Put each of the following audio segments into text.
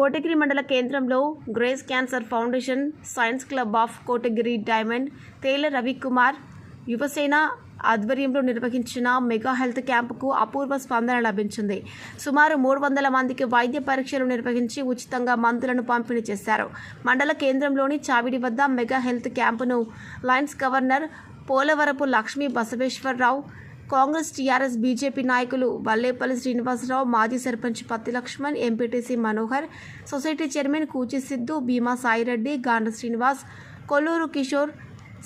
కోటగిరి మండల కేంద్రంలో grace cancer foundation, science club of Kotagiri, diamond, Tela Ravikumar Yuvasena ఆధ్వర్యంలో నిర్వహించిన మెగా హెల్త్ క్యాంపుకు అపూర్వ స్పందన లభించింది. సుమారు 300 మందికి వైద్య పరీక్షలు నిర్వహించి ఉచితంగా మందులను పంపిణీ చేశారు. మండల కేంద్రంలోని చావిడి వద్ద మెగా హెల్త్ క్యాంపును lions governor Polavarapu Lakshmi Basaveswararao, Congress, TRS, BJP నాయకులు వల్లేపల్లి శ్రీనివాసరావు, మాజీ sarpanch Patti Laxman, MPTC Manohar, society chairman Kuchi Siddhu, Bhima Saireddy, Gandra Srinivas, Kolluru Kishore,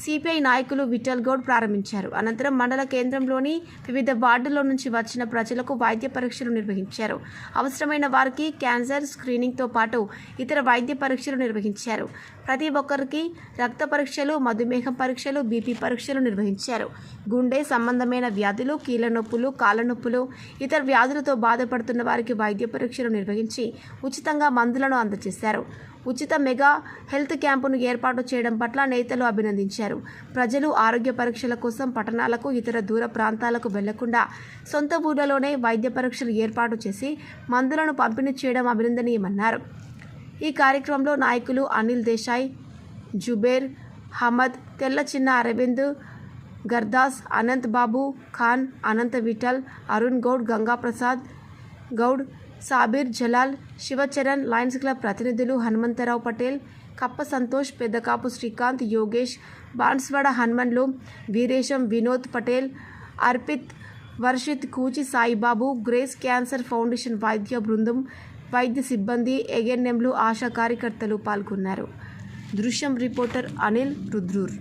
CPI నాయకులు విఠల్ గౌడ్ ప్రారంభించారు. అనంతరం మండల కేంద్రంలోని వివిధ వార్డుల నుంచి వచ్చిన ప్రజలకు వైద్య పరీక్షలు నిర్వహించారు. అవసరమైన వారికి క్యాన్సర్ స్క్రీనింగ్తో పాటు ఇతర వైద్య పరీక్షలు నిర్వహించారు. ప్రతి ఒక్కరికి రక్త పరీక్షలు, మధుమేహం పరీక్షలు, బీపీ పరీక్షలు నిర్వహించారు. గుండె సంబంధమైన వ్యాధులు, కీళ్ళ నొప్పులు, కాళ్ళ నొప్పులు, ఇతర వ్యాధులతో బాధపడుతున్న వారికి వైద్య పరీక్షలు నిర్వహించి ఉచితంగా మందులను అందజేశారు. ఉచిత మెగా హెల్త్ క్యాంపును ఏర్పాటు చేయడం పట్ల నేతలు అభినందించారు. ప్రజలు ఆరోగ్య పరీక్షల కోసం పట్టణాలకు, ఇతర దూర ప్రాంతాలకు వెళ్లకుండా సొంత ఊర్లలోనే వైద్య పరీక్షలు ఏర్పాటు చేసి మందులను పంపిణీ చేయడం అభినందనీయమన్నారు. ఈ కార్యక్రమంలో నాయకులు అనిల్ దేశాయ్, జుబేర్ అహ్మద్, తెల్ల చిన్న అరవింద్, గర్దాస్, అనంత్ బాబు ఖాన్, అనంత విఠల్, అరుణ్ గౌడ్, గంగాప్రసాద్ గౌడ్, సాబీర్ జలాల్, శివచరణ్, లయన్స్ క్లబ్ ప్రతినిధులు హనుమంతరావు పటేల్, కప్ప సంతోష్, పెద్దకాపు శ్రీకాంత్, యోగేష్, బాన్స్వాడ హనుమన్లు, వీరేశం, వినోద్ పటేల్, అర్పిత్, వర్షిత్, కూచి సాయిబాబు, గ్రేస్ క్యాన్సర్ ఫౌండేషన్ వైద్య బృందం, వైద్య సిబ్బంది, ఏఎన్ఎంలు, ఆశా కార్యకర్తలు పాల్గొన్నారు. దృశ్యం రిపోర్టర్ అనిల్ రుద్రూర్.